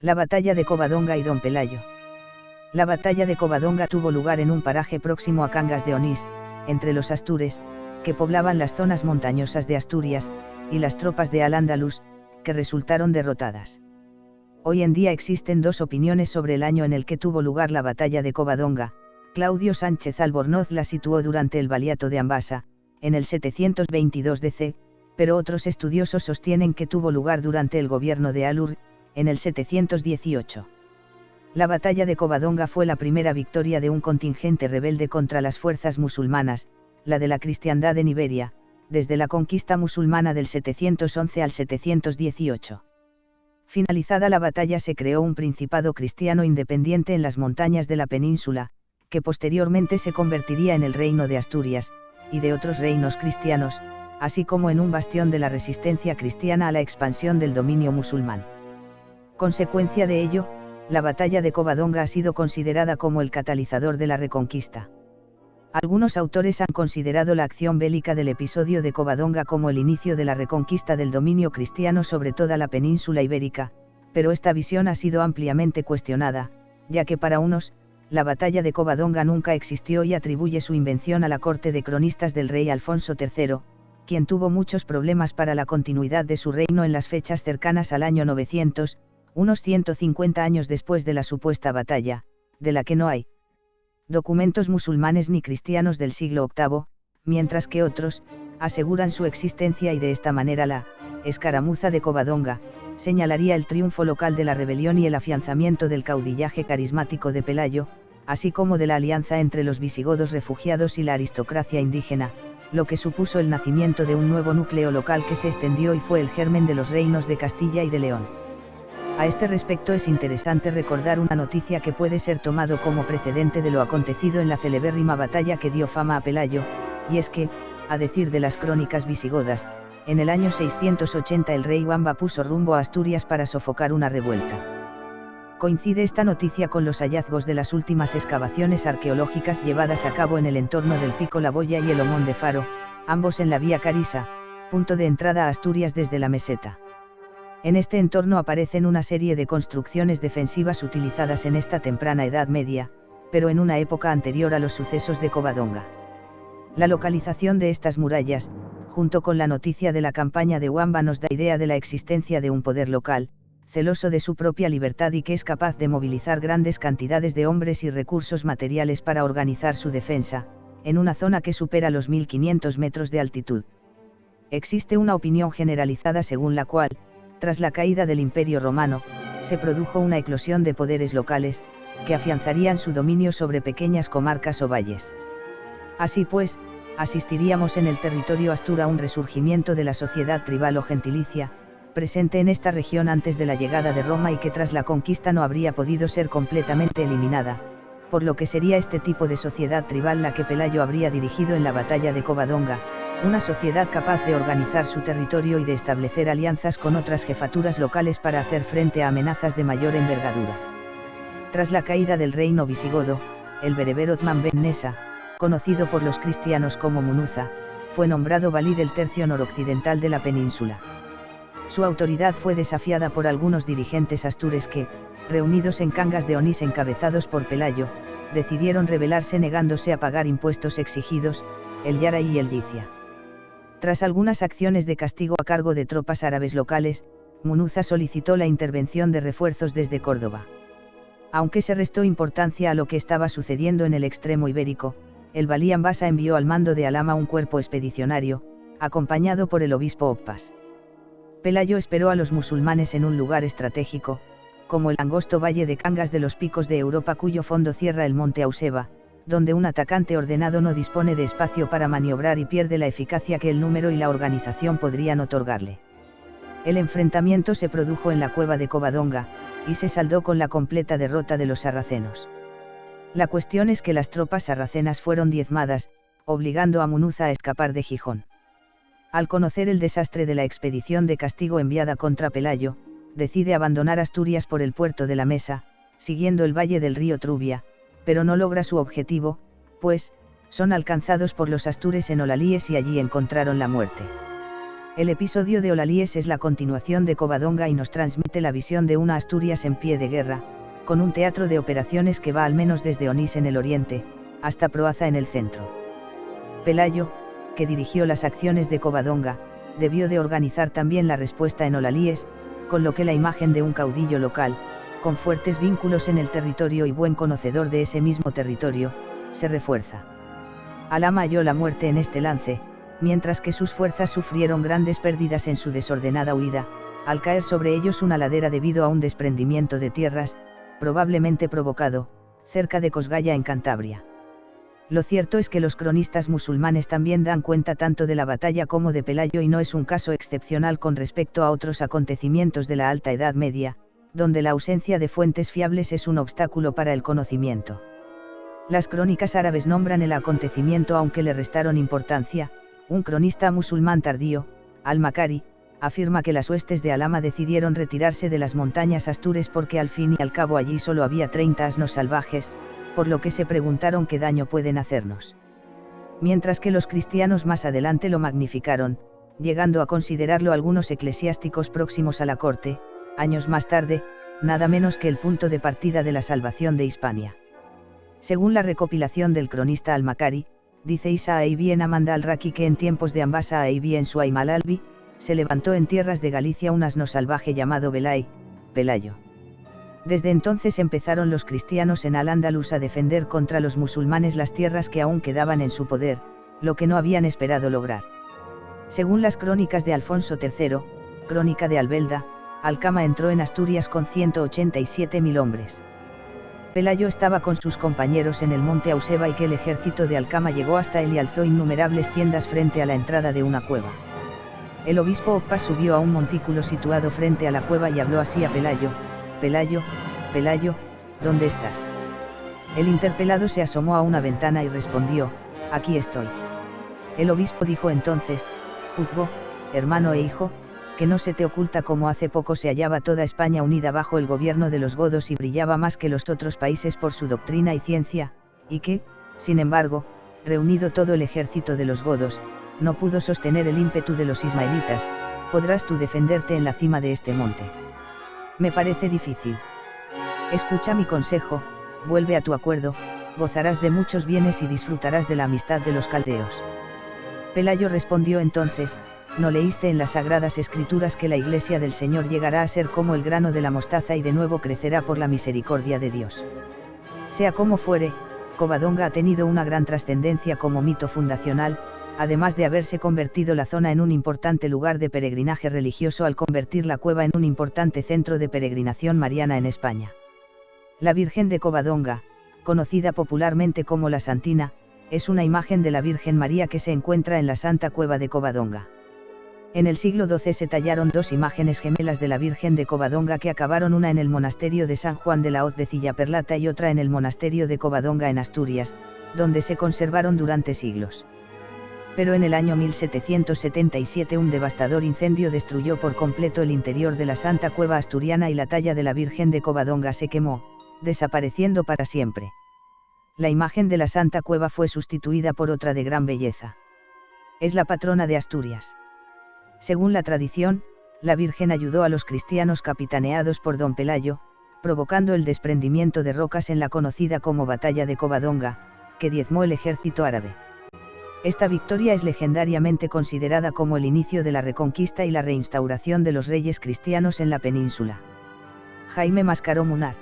La batalla de Covadonga y Don Pelayo. La batalla de Covadonga tuvo lugar en un paraje próximo a Cangas de Onís, entre los astures, que poblaban las zonas montañosas de Asturias, y las tropas de Al-Ándalus, que resultaron derrotadas. Hoy en día existen dos opiniones sobre el año en el que tuvo lugar la batalla de Covadonga. Claudio Sánchez Albornoz la situó durante el Valiato de Ambasa, en el 722 DC, pero otros estudiosos sostienen que tuvo lugar durante el gobierno de Alur, en el 718. La batalla de Covadonga fue la primera victoria de un contingente rebelde contra las fuerzas musulmanas, la de la cristiandad en Iberia, desde la conquista musulmana del 711 al 718. Finalizada la batalla se creó un principado cristiano independiente en las montañas de la península, que posteriormente se convertiría en el reino de Asturias, y de otros reinos cristianos, así como en un bastión de la resistencia cristiana a la expansión del dominio musulmán. Consecuencia de ello, la batalla de Covadonga ha sido considerada como el catalizador de la Reconquista. Algunos autores han considerado la acción bélica del episodio de Covadonga como el inicio de la reconquista del dominio cristiano sobre toda la península ibérica, pero esta visión ha sido ampliamente cuestionada, ya que para unos, la batalla de Covadonga nunca existió y atribuye su invención a la corte de cronistas del rey Alfonso III, quien tuvo muchos problemas para la continuidad de su reino en las fechas cercanas al año 900, unos 150 años después de la supuesta batalla, de la que no hay documentos musulmanes ni cristianos del siglo VIII, mientras que otros aseguran su existencia y de esta manera la escaramuza de Covadonga señalaría el triunfo local de la rebelión y el afianzamiento del caudillaje carismático de Pelayo, así como de la alianza entre los visigodos refugiados y la aristocracia indígena, lo que supuso el nacimiento de un nuevo núcleo local que se extendió y fue el germen de los reinos de Castilla y de León. A este respecto es interesante recordar una noticia que puede ser tomado como precedente de lo acontecido en la celebérrima batalla que dio fama a Pelayo, y es que, a decir de las crónicas visigodas, en el año 680 el rey Wamba puso rumbo a Asturias para sofocar una revuelta. Coincide esta noticia con los hallazgos de las últimas excavaciones arqueológicas llevadas a cabo en el entorno del Pico La Boya y el Homón de Faro, ambos en la vía Carisa, punto de entrada a Asturias desde la meseta. En este entorno aparecen una serie de construcciones defensivas utilizadas en esta temprana Edad Media, pero en una época anterior a los sucesos de Covadonga. La localización de estas murallas, junto con la noticia de la campaña de Wamba, nos da idea de la existencia de un poder local, celoso de su propia libertad y que es capaz de movilizar grandes cantidades de hombres y recursos materiales para organizar su defensa, en una zona que supera los 1500 metros de altitud. Existe una opinión generalizada según la cual, tras la caída del Imperio Romano, se produjo una eclosión de poderes locales, que afianzarían su dominio sobre pequeñas comarcas o valles. Así pues, asistiríamos en el territorio astur a un resurgimiento de la sociedad tribal o gentilicia, presente en esta región antes de la llegada de Roma y que tras la conquista no habría podido ser completamente eliminada, por lo que sería este tipo de sociedad tribal la que Pelayo habría dirigido en la batalla de Covadonga, una sociedad capaz de organizar su territorio y de establecer alianzas con otras jefaturas locales para hacer frente a amenazas de mayor envergadura. Tras la caída del reino visigodo, el berebero Othman Ben Nessa, conocido por los cristianos como Munuza, fue nombrado valí del tercio noroccidental de la península. Su autoridad fue desafiada por algunos dirigentes astures que, reunidos en Cangas de Onís encabezados por Pelayo, decidieron rebelarse negándose a pagar impuestos exigidos, el Yaraí y el Dicia. Tras algunas acciones de castigo a cargo de tropas árabes locales, Munuza solicitó la intervención de refuerzos desde Córdoba. Aunque se restó importancia a lo que estaba sucediendo en el extremo ibérico, el valí Ambasa envió al mando de Alhama un cuerpo expedicionario, acompañado por el obispo Oppas. Pelayo esperó a los musulmanes en un lugar estratégico, como el angosto valle de Cangas de los Picos de Europa cuyo fondo cierra el monte Auseba, donde un atacante ordenado no dispone de espacio para maniobrar y pierde la eficacia que el número y la organización podrían otorgarle. El enfrentamiento se produjo en la cueva de Covadonga, y se saldó con la completa derrota de los sarracenos. La cuestión es que las tropas sarracenas fueron diezmadas, obligando a Munuza a escapar de Gijón. Al conocer el desastre de la expedición de castigo enviada contra Pelayo, decide abandonar Asturias por el puerto de la Mesa, siguiendo el valle del río Trubia, pero no logra su objetivo, pues, son alcanzados por los astures en Olalíes y allí encontraron la muerte. El episodio de Olalíes es la continuación de Covadonga y nos transmite la visión de una Asturias en pie de guerra, con un teatro de operaciones que va al menos desde Onís en el oriente, hasta Proaza en el centro. Pelayo, que dirigió las acciones de Covadonga, debió de organizar también la respuesta en Olalíes, con lo que la imagen de un caudillo local, con fuertes vínculos en el territorio y buen conocedor de ese mismo territorio, se refuerza. Alhama halló la muerte en este lance, mientras que sus fuerzas sufrieron grandes pérdidas en su desordenada huida, al caer sobre ellos una ladera debido a un desprendimiento de tierras, probablemente provocado, cerca de Cosgaya en Cantabria. Lo cierto es que los cronistas musulmanes también dan cuenta tanto de la batalla como de Pelayo y no es un caso excepcional con respecto a otros acontecimientos de la Alta Edad Media, donde la ausencia de fuentes fiables es un obstáculo para el conocimiento. Las crónicas árabes nombran el acontecimiento aunque le restaron importancia. Un cronista musulmán tardío, Al-Makari, afirma que las huestes de Alhama decidieron retirarse de las montañas Astures porque al fin y al cabo allí solo había 30 asnos salvajes, por lo que se preguntaron qué daño pueden hacernos. Mientras que los cristianos más adelante lo magnificaron, llegando a considerarlo algunos eclesiásticos próximos a la corte, años más tarde, nada menos que el punto de partida de la salvación de Hispania. Según la recopilación del cronista Al-Makari, dice Isa Aibi en Amanda al-Raqi que en tiempos de Ambasa Aibi en Suaim al-Albi, se levantó en tierras de Galicia un asno salvaje llamado Belay, Pelayo. Desde entonces empezaron los cristianos en Al-Ándalus a defender contra los musulmanes las tierras que aún quedaban en su poder, lo que no habían esperado lograr. Según las crónicas de Alfonso III, crónica de Albelda, Alcama entró en Asturias con 187.000 hombres. Pelayo estaba con sus compañeros en el monte Auseba y que el ejército de Alcama llegó hasta él y alzó innumerables tiendas frente a la entrada de una cueva. El obispo Oppas subió a un montículo situado frente a la cueva y habló así a Pelayo: Pelayo, Pelayo, ¿dónde estás? El interpelado se asomó a una ventana y respondió: aquí estoy. El obispo dijo entonces: juzgo, hermano e hijo, que no se te oculta cómo hace poco se hallaba toda España unida bajo el gobierno de los godos y brillaba más que los otros países por su doctrina y ciencia, y que, sin embargo, reunido todo el ejército de los godos, no pudo sostener el ímpetu de los ismaelitas. ¿Podrás tú defenderte en la cima de este monte? Me parece difícil. Escucha mi consejo, vuelve a tu acuerdo, gozarás de muchos bienes y disfrutarás de la amistad de los caldeos. Pelayo respondió entonces: ¿no leíste en las sagradas escrituras que la iglesia del Señor llegará a ser como el grano de la mostaza y de nuevo crecerá por la misericordia de Dios? Sea como fuere, Covadonga ha tenido una gran trascendencia como mito fundacional, además de haberse convertido la zona en un importante lugar de peregrinaje religioso al convertir la cueva en un importante centro de peregrinación mariana en España. La Virgen de Covadonga, conocida popularmente como la Santina, es una imagen de la Virgen María que se encuentra en la Santa Cueva de Covadonga. En el siglo XII se tallaron dos imágenes gemelas de la Virgen de Covadonga que acabaron una en el monasterio de San Juan de la Hoz de Cillaperlata y otra en el monasterio de Covadonga en Asturias, donde se conservaron durante siglos. Pero en el año 1777 un devastador incendio destruyó por completo el interior de la Santa Cueva asturiana y la talla de la Virgen de Covadonga se quemó, desapareciendo para siempre. La imagen de la Santa Cueva fue sustituida por otra de gran belleza. Es la patrona de Asturias. Según la tradición, la Virgen ayudó a los cristianos capitaneados por don Pelayo, provocando el desprendimiento de rocas en la conocida como Batalla de Covadonga, que diezmó el ejército árabe. Esta victoria es legendariamente considerada como el inicio de la reconquista y la reinstauración de los reyes cristianos en la península. Jaime Mascaró Munar.